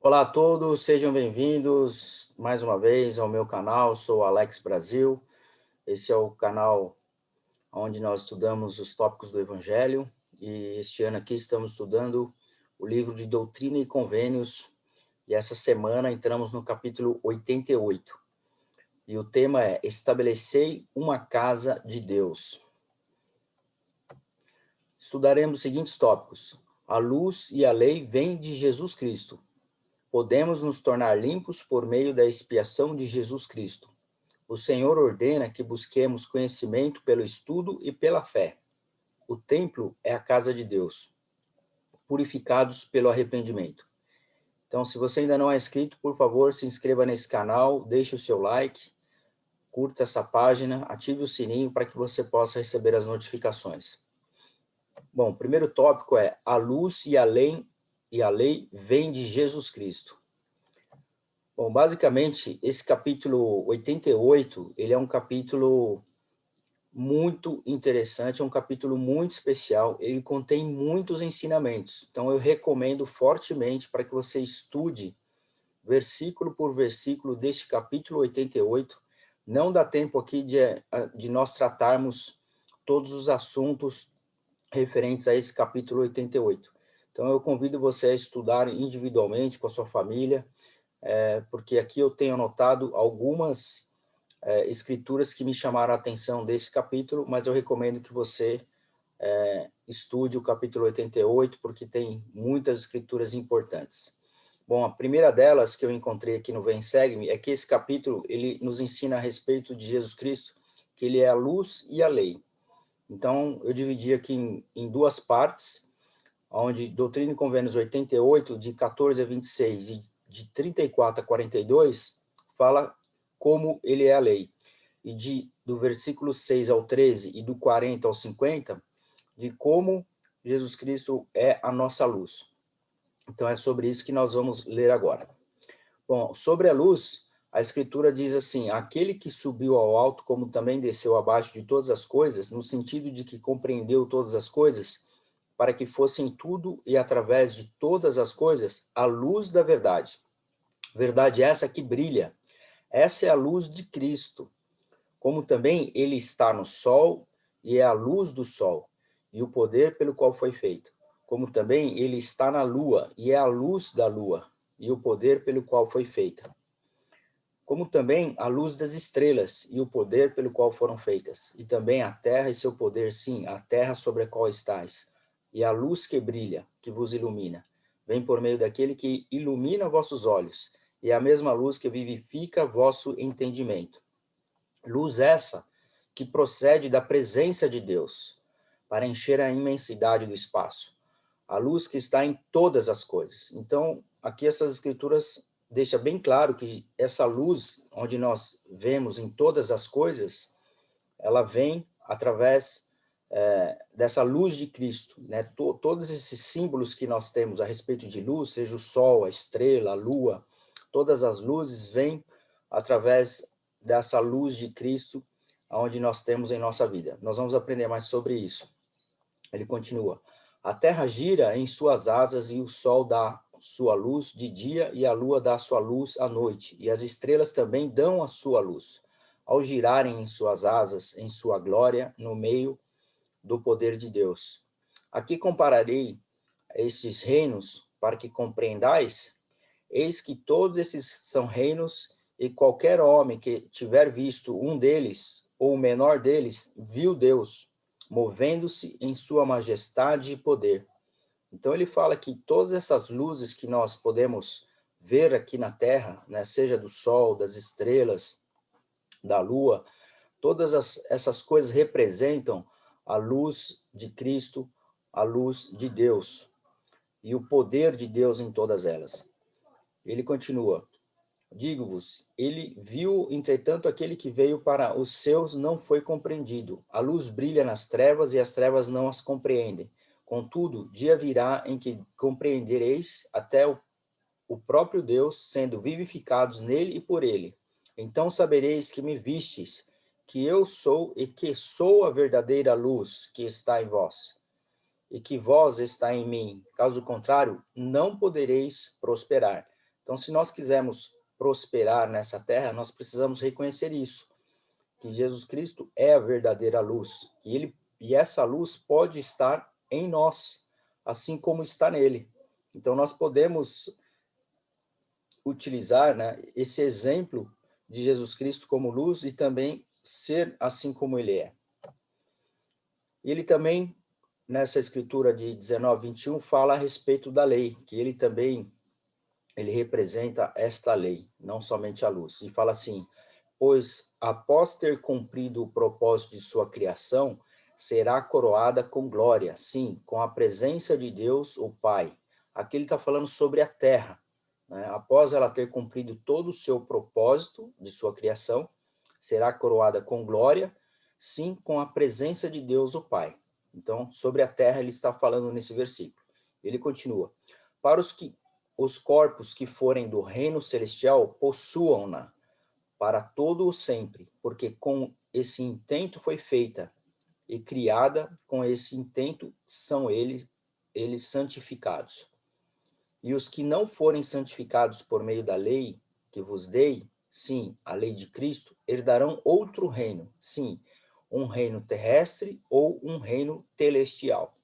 Olá a todos, sejam bem-vindos mais uma vez ao meu canal. Sou o Alex Brasil. Esse é o canal onde nós estudamos os tópicos do Evangelho e este ano aqui estamos estudando o livro de Doutrina e Convênios e essa semana entramos no capítulo 88 e o tema é Estabelecei uma casa de Deus. Estudaremos os seguintes tópicos: a luz e a lei vêm de Jesus Cristo. Podemos nos tornar limpos por meio da expiação de Jesus Cristo. O Senhor ordena que busquemos conhecimento pelo estudo e pela fé. O templo é a casa de Deus, purificados pelo arrependimento. Então, se você ainda não é inscrito, por favor, se inscreva nesse canal, deixe o seu like, curta essa página, ative o sininho para que você possa receber as notificações. Bom, o primeiro tópico é a luz e a lei vêm de Jesus Cristo. Bom, basicamente, esse capítulo 88, ele é um capítulo muito interessante, é um capítulo muito especial, ele contém muitos ensinamentos. Então, eu recomendo fortemente para que você estude versículo por versículo deste capítulo 88. Não dá tempo aqui de nós tratarmos todos os assuntos referentes a esse capítulo 88. Então, eu convido você a estudar individualmente com a sua família, porque aqui eu tenho anotado algumas escrituras que me chamaram a atenção desse capítulo, mas eu recomendo que você estude o capítulo 88, porque tem muitas escrituras importantes. Bom, a primeira delas que eu encontrei aqui no Vem Segue-me é que esse capítulo ele nos ensina a respeito de Jesus Cristo, que ele é a luz e a lei. Então, eu dividi aqui em duas partes, onde Doutrina e Convênios 88, de 14 a 26 e de 34 a 42, fala como ele é a lei. E do versículo 6 ao 13 e do 40 ao 50, de como Jesus Cristo é a nossa luz. Então é sobre isso que nós vamos ler agora. Bom, sobre a luz, a Escritura diz assim: aquele que subiu ao alto, como também desceu abaixo de todas as coisas, no sentido de que compreendeu todas as coisas, para que fossem tudo e através de todas as coisas a luz da verdade. Verdade essa que brilha. Essa é a luz de Cristo. Como também ele está no sol e é a luz do sol, e o poder pelo qual foi feito. Como também ele está na lua e é a luz da lua, e o poder pelo qual foi feita. Como também a luz das estrelas e o poder pelo qual foram feitas. E também a terra e seu poder, sim, a terra sobre a qual estáis. E a luz que brilha, que vos ilumina, vem por meio daquele que ilumina vossos olhos, e a mesma luz que vivifica vosso entendimento. Luz essa que procede da presença de Deus, para encher a imensidade do espaço. A luz que está em todas as coisas. Então, aqui essas escrituras deixam bem claro que essa luz, onde nós vemos em todas as coisas, ela vem através dessa luz de Cristo, né? Todos esses símbolos que nós temos a respeito de luz, seja o sol, a estrela, a lua, todas as luzes vêm através dessa luz de Cristo, onde nós temos em nossa vida. Nós vamos aprender mais sobre isso. Ele continua: a terra gira em suas asas e o sol dá sua luz de dia e a lua dá sua luz à noite, e as estrelas também dão a sua luz. Ao girarem em suas asas, em sua glória, no meio do poder de Deus. Aqui compararei esses reinos para que compreendais. Eis que todos esses são reinos, e qualquer homem que tiver visto um deles, ou o menor deles, viu Deus, movendo-se em sua majestade e poder. Então ele fala que todas essas luzes que nós podemos ver aqui na Terra, né, seja do Sol, das estrelas, da Lua, todas essas coisas representam a luz de Cristo, a luz de Deus, e o poder de Deus em todas elas. Ele continua: digo-vos, ele viu, entretanto, aquele que veio para os seus não foi compreendido. A luz brilha nas trevas e as trevas não as compreendem. Contudo, dia virá em que compreendereis até o próprio Deus, sendo vivificados nele e por ele. Então sabereis que me vistes, que eu sou e que sou a verdadeira luz que está em vós, e que vós está em mim. Caso contrário, não podereis prosperar. Então, se nós quisermos prosperar nessa terra, nós precisamos reconhecer isso, que Jesus Cristo é a verdadeira luz, e essa luz pode estar em nós, assim como está nele. Então, nós podemos utilizar, né, esse exemplo de Jesus Cristo como luz e também ser assim como ele é. Ele também, nessa escritura de 19, 21, fala a respeito da lei, que ele representa esta lei, não somente a luz. E fala assim: pois após ter cumprido o propósito de sua criação, será coroada com glória, sim, com a presença de Deus, o Pai. Aqui ele está falando sobre a terra, né? Após ela ter cumprido todo o seu propósito de sua criação, será coroada com glória, sim, com a presença de Deus, o Pai. Então, sobre a terra ele está falando nesse versículo. Ele continua: para os corpos que forem do reino celestial, possuam-na para todo o sempre, porque com esse intento foi feita e criada, com esse intento são eles santificados. E os que não forem santificados por meio da lei que vos dei, sim, a lei de Cristo, herdarão outro reino, sim, um reino terrestre ou um reino celestial.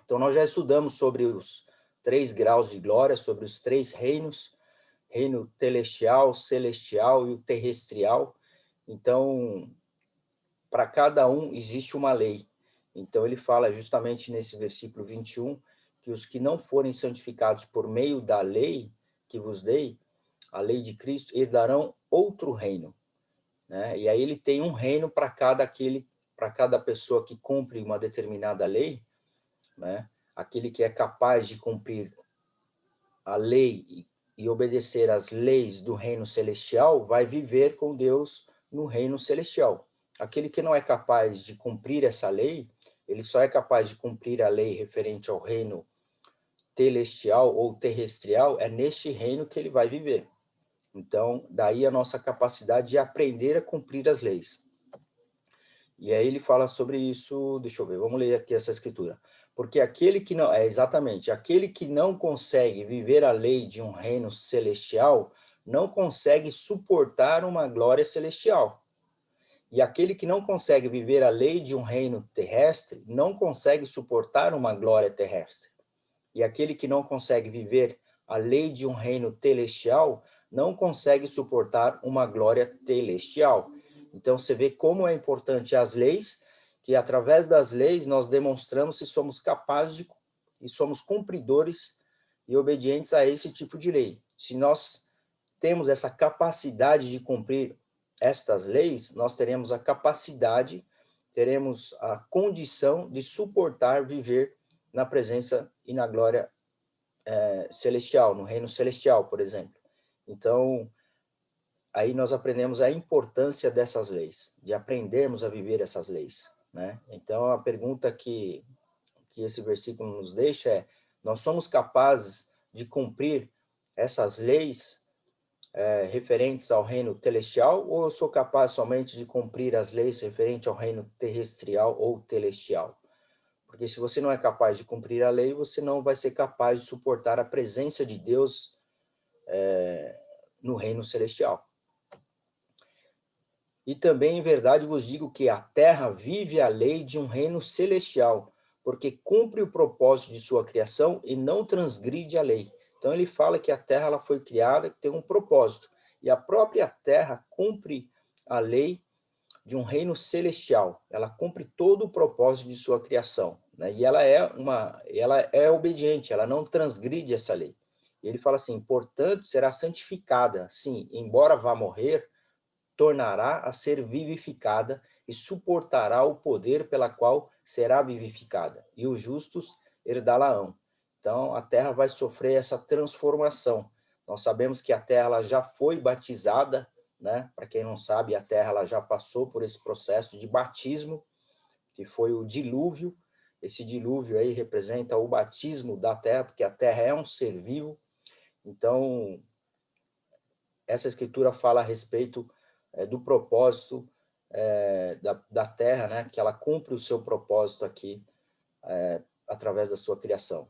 Então, nós já estudamos sobre os 3 graus de glória, sobre os 3 reinos, reino celestial, celestial e o terrestrial. Então, para cada um existe uma lei. Então, ele fala justamente nesse versículo 21, que os que não forem santificados por meio da lei que vos dei, a lei de Cristo, herdarão outro reino, né? E aí ele tem um reino para cada pessoa que cumpre uma determinada lei, né? Aquele que é capaz de cumprir a lei e obedecer às leis do reino celestial vai viver com Deus no reino celestial. Aquele que não é capaz de cumprir essa lei, ele só é capaz de cumprir a lei referente ao reino celestial ou terrestrial, é neste reino que ele vai viver. Então, daí a nossa capacidade de aprender a cumprir as leis. E aí ele fala sobre isso, deixa eu ver, vamos ler aqui essa escritura. Porque aquele que não, exatamente, aquele que não consegue viver a lei de um reino celestial, não consegue suportar uma glória celestial. E aquele que não consegue viver a lei de um reino terrestre, não consegue suportar uma glória terrestre. E aquele que não consegue viver a lei de um reino celestial, não consegue suportar uma glória celestial. Então, você vê como é importante as leis, que através das leis nós demonstramos se somos capazes e somos cumpridores e obedientes a esse tipo de lei. Se nós temos essa capacidade de cumprir estas leis, nós teremos a capacidade, teremos a condição de suportar viver na presença e na glória celestial, no reino celestial, por exemplo. Então, aí nós aprendemos a importância dessas leis, de aprendermos a viver essas leis, né? Então, a pergunta que esse versículo nos deixa é: nós somos capazes de cumprir essas leis referentes ao reino celestial, ou eu sou capaz somente de cumprir as leis referentes ao reino terrestrial ou celestial? Porque se você não é capaz de cumprir a lei, você não vai ser capaz de suportar a presença de Deus no reino celestial. E também, em verdade, vos digo que a terra vive a lei de um reino celestial, porque cumpre o propósito de sua criação e não transgride a lei. Então ele fala que a terra ela foi criada, que tem um propósito. E a própria terra cumpre a lei de um reino celestial. Ela cumpre todo o propósito de sua criação, né? E ela é obediente, ela não transgride essa lei. E ele fala assim: portanto, será santificada. Sim, embora vá morrer, tornará a ser vivificada e suportará o poder pela qual será vivificada, e os justos herdá-la-ão. Então, a terra vai sofrer essa transformação. Nós sabemos que a terra ela já foi batizada, né? Para quem não sabe, a terra ela já passou por esse processo de batismo, que foi o dilúvio. Esse dilúvio aí representa o batismo da terra, porque a terra é um ser vivo. Então, essa escritura fala a respeito do propósito da terra, né? Que ela cumpre o seu propósito aqui através da sua criação.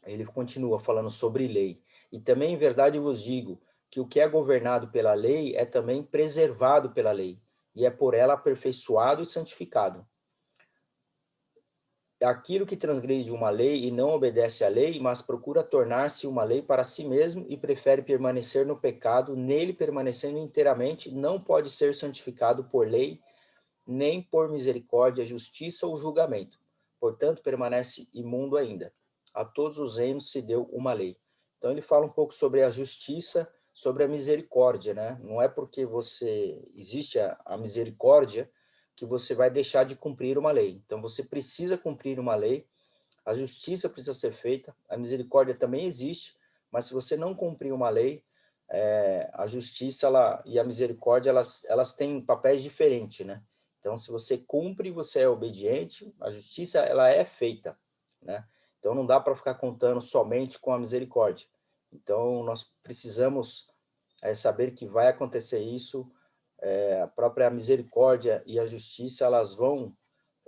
Ele continua falando sobre lei. E também, em verdade, vos digo que o que é governado pela lei é também preservado pela lei, e é por ela aperfeiçoado e santificado. Aquilo que transgride uma lei e não obedece à lei, mas procura tornar-se uma lei para si mesmo e prefere permanecer no pecado, nele permanecendo inteiramente, não pode ser santificado por lei, nem por misericórdia, justiça ou julgamento. Portanto, permanece imundo ainda. A todos os reinos se deu uma lei. Então ele fala um pouco sobre a justiça, sobre a misericórdia, né? Não é porque existe a misericórdia que você vai deixar de cumprir uma lei. Então você precisa cumprir uma lei, a justiça precisa ser feita, a misericórdia também existe, mas se você não cumprir uma lei, a justiça e a misericórdia, elas têm papéis diferentes, né? Então, se você cumpre, você é obediente, a justiça, ela é feita, né? Então, não dá para ficar contando somente com a misericórdia. Então, nós precisamos saber que vai acontecer isso, a própria misericórdia e a justiça, elas vão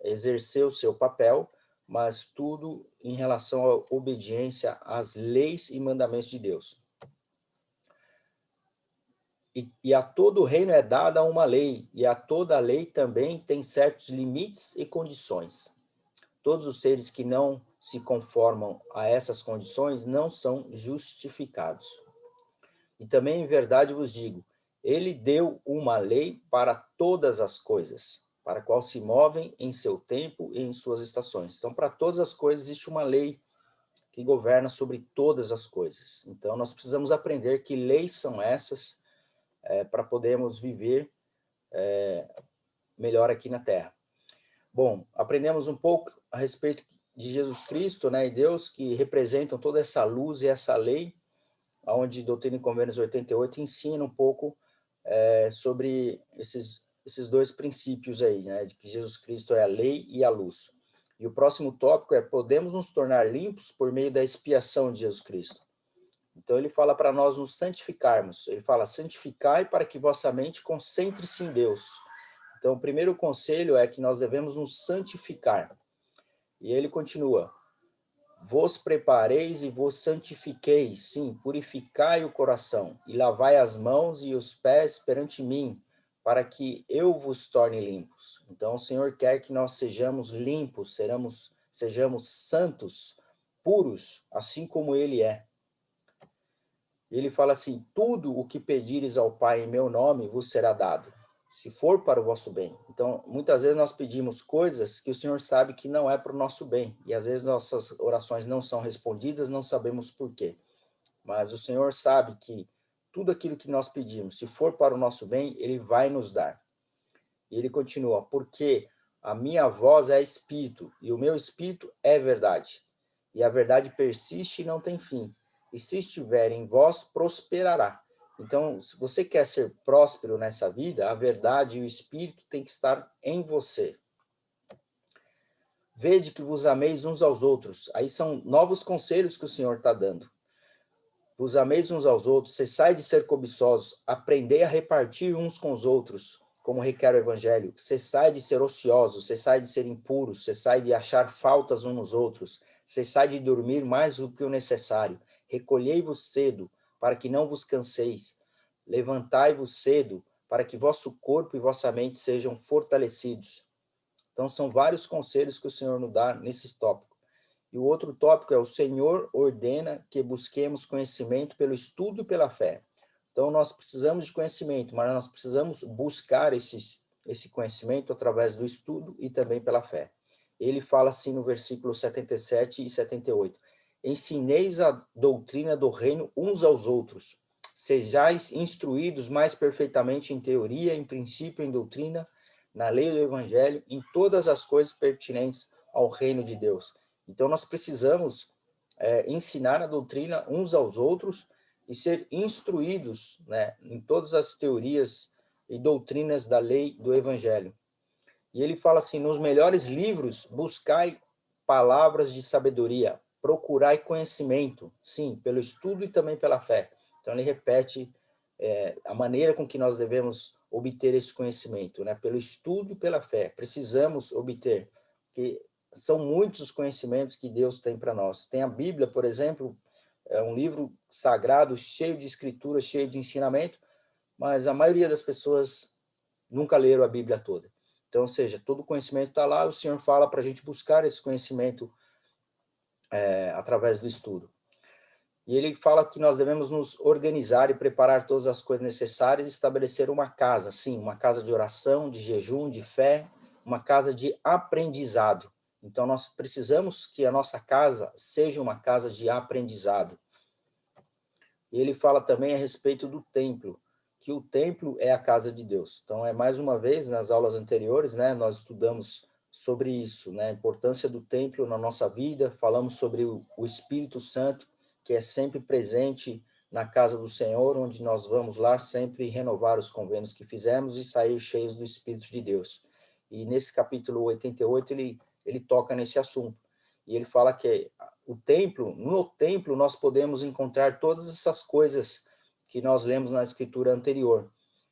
exercer o seu papel, mas tudo em relação à obediência às leis e mandamentos de Deus. E a todo reino é dada uma lei, e a toda lei também tem certos limites e condições. Todos os seres que não se conformam a essas condições não são justificados. E também em verdade vos digo, ele deu uma lei para todas as coisas, para a qual se movem em seu tempo e em suas estações. Então, para todas as coisas existe uma lei que governa sobre todas as coisas. Então, nós precisamos aprender que leis são essas, para podermos viver melhor aqui na Terra. Bom, aprendemos um pouco a respeito de Jesus Cristo, né, e Deus, que representam toda essa luz e essa lei, onde Doutrina e Convênios 88 ensina um pouco sobre esses dois princípios aí, né, de que Jesus Cristo é a lei e a luz. E o próximo tópico é: podemos nos tornar limpos por meio da expiação de Jesus Cristo. Então ele fala para nós nos santificarmos. Ele fala: santificai para que vossa mente concentre-se em Deus. Então o primeiro conselho é que nós devemos nos santificar. E ele continua: vos prepareis e vos santifiqueis, sim, purificai o coração, e lavai as mãos e os pés perante mim, para que eu vos torne limpos. Então o Senhor quer que nós sejamos limpos, sejamos santos, puros, assim como ele é. Ele fala assim: tudo o que pedires ao Pai em meu nome vos será dado, se for para o vosso bem. Então, muitas vezes nós pedimos coisas que o Senhor sabe que não é para o nosso bem, e às vezes nossas orações não são respondidas, não sabemos por quê. Mas o Senhor sabe que tudo aquilo que nós pedimos, se for para o nosso bem, Ele vai nos dar. E ele continua: porque a minha voz é espírito, e o meu espírito é verdade. E a verdade persiste e não tem fim. E se estiver em vós, prosperará. Então, se você quer ser próspero nessa vida, a verdade e o espírito tem que estar em você. Vede que vos ameis uns aos outros. Aí são novos conselhos que o Senhor está dando. Vos ameis uns aos outros, cessai de ser cobiçosos, aprendei a repartir uns com os outros, como requer o Evangelho. Cessai de ser ociosos, cessai de ser impuros, cessai de achar faltas uns nos outros, cessai de dormir mais do que o necessário. Recolhei-vos cedo, para que não vos canseis. Levantai-vos cedo, para que vosso corpo e vossa mente sejam fortalecidos. Então, são vários conselhos que o Senhor nos dá nesse tópico. E o outro tópico é: o Senhor ordena que busquemos conhecimento pelo estudo e pela fé. Então, nós precisamos de conhecimento, mas nós precisamos buscar esse conhecimento através do estudo e também pela fé. Ele fala assim no versículo 77 e 78. Ensineis a doutrina do reino uns aos outros. Sejais instruídos mais perfeitamente em teoria, em princípio, em doutrina, na lei do evangelho, em todas as coisas pertinentes ao reino de Deus. Então, nós precisamos ensinar a doutrina uns aos outros e ser instruídos, né, em todas as teorias e doutrinas da lei do Evangelho. E ele fala assim: nos melhores livros, buscai palavras de sabedoria, procurai conhecimento, sim, pelo estudo e também pela fé. Então, ele repete a maneira com que nós devemos obter esse conhecimento, né? Pelo estudo e pela fé. Precisamos obter, porque são muitos os conhecimentos que Deus tem para nós. Tem a Bíblia, por exemplo, é um livro sagrado, cheio de escritura, cheio de ensinamento, mas a maioria das pessoas nunca leram a Bíblia toda. Então, ou seja, todo o conhecimento está lá, o Senhor fala para a gente buscar esse conhecimento através do estudo. E ele fala que nós devemos nos organizar e preparar todas as coisas necessárias e estabelecer uma casa, sim, uma casa de oração, de jejum, de fé, uma casa de aprendizado. Então, nós precisamos que a nossa casa seja uma casa de aprendizado. E ele fala também a respeito do templo, que o templo é a casa de Deus. Então, mais uma vez, nas aulas anteriores, né, nós estudamos sobre isso, né, a importância do templo na nossa vida, falamos sobre o Espírito Santo, que é sempre presente na casa do Senhor, onde nós vamos lá sempre renovar os convênios que fizemos e sair cheios do Espírito de Deus. E nesse capítulo 88, ele toca nesse assunto. E ele fala que no templo nós podemos encontrar todas essas coisas que nós lemos na escritura anterior,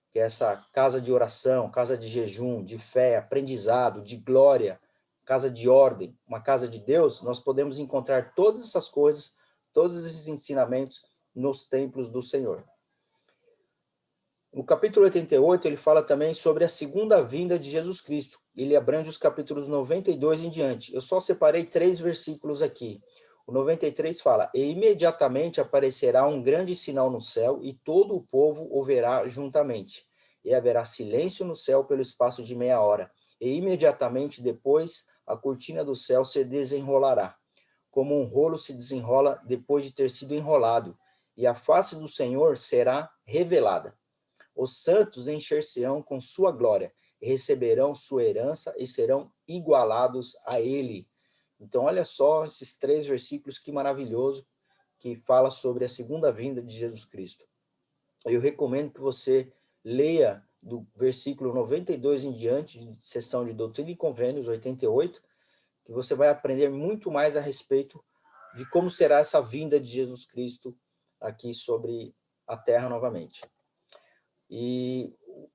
que é essa casa de oração, casa de jejum, de fé, aprendizado, de glória, casa de ordem, uma casa de Deus. Nós podemos encontrar todas essas coisas, todos esses ensinamentos nos templos do Senhor. No capítulo 88, ele fala também sobre a segunda vinda de Jesus Cristo. Ele abrange os capítulos 92 em diante. Eu só separei 3 versículos aqui. O 93 fala: "E imediatamente aparecerá um grande sinal no céu, e todo o povo o verá juntamente. E haverá silêncio no céu pelo espaço de meia hora. E imediatamente depois a cortina do céu se desenrolará, como um rolo se desenrola depois de ter sido enrolado, e a face do Senhor será revelada. Os santos encher-se-ão com sua glória, e receberão sua herança e serão igualados a ele." Então, olha só esses 3 versículos, que maravilhoso, que fala sobre a segunda vinda de Jesus Cristo. Eu recomendo que você leia do versículo 92 em diante, de sessão de Doutrina e Convênios 88, que você vai aprender muito mais a respeito de como será essa vinda de Jesus Cristo aqui sobre a terra novamente. E o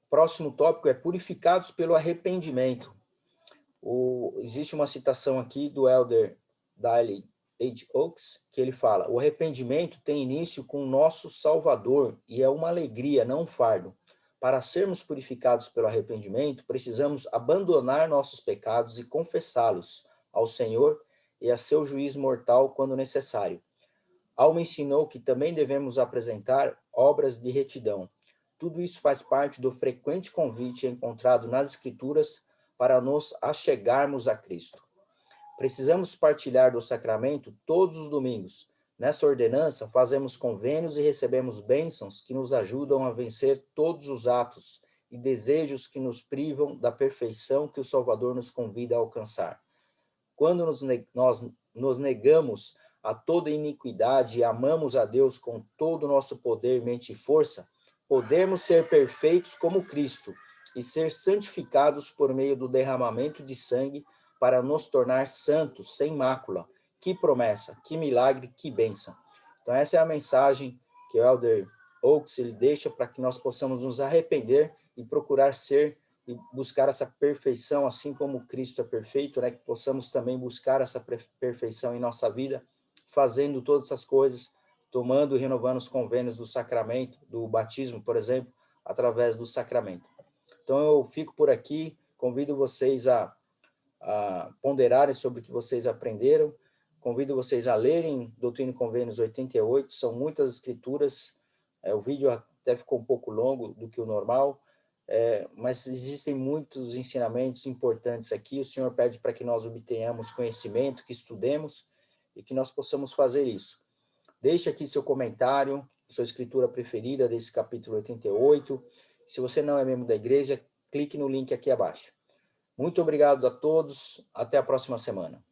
próximo tópico é purificados pelo arrependimento. Existe uma citação aqui do Elder Daley H. Oaks, que ele fala: "O arrependimento tem início com o nosso Salvador e é uma alegria, não um fardo. Para sermos purificados pelo arrependimento, precisamos abandonar nossos pecados e confessá-los ao Senhor e a seu juízo mortal quando necessário. Alma ensinou que também devemos apresentar obras de retidão. Tudo isso faz parte do frequente convite encontrado nas Escrituras para nos achegarmos a Cristo. Precisamos partilhar do sacramento todos os domingos. Nessa ordenança, fazemos convênios e recebemos bênçãos que nos ajudam a vencer todos os atos e desejos que nos privam da perfeição que o Salvador nos convida a alcançar. Quando nós nos negamos a toda iniquidade e amamos a Deus com todo o nosso poder, mente e força, podemos ser perfeitos como Cristo e ser santificados por meio do derramamento de sangue para nos tornar santos, sem mácula. Que promessa, que milagre, que bênção." Então essa é a mensagem que o Elder Oaks ele deixa para que nós possamos nos arrepender e procurar ser e buscar essa perfeição, assim como Cristo é perfeito, né? Que possamos também buscar essa perfeição em nossa vida, fazendo todas essas coisas, tomando e renovando os convênios do sacramento, do batismo, por exemplo, através do sacramento. Então eu fico por aqui, convido vocês a ponderarem sobre o que vocês aprenderam, convido vocês a lerem Doutrina e Convênios 88, são muitas escrituras, o vídeo até ficou um pouco longo do que o normal, mas existem muitos ensinamentos importantes aqui. O Senhor pede para que nós obtenhamos conhecimento, que estudemos e que nós possamos fazer isso. Deixe aqui seu comentário, sua escritura preferida desse capítulo 88. Se você não é membro da igreja, clique no link aqui abaixo. Muito obrigado a todos, até a próxima semana.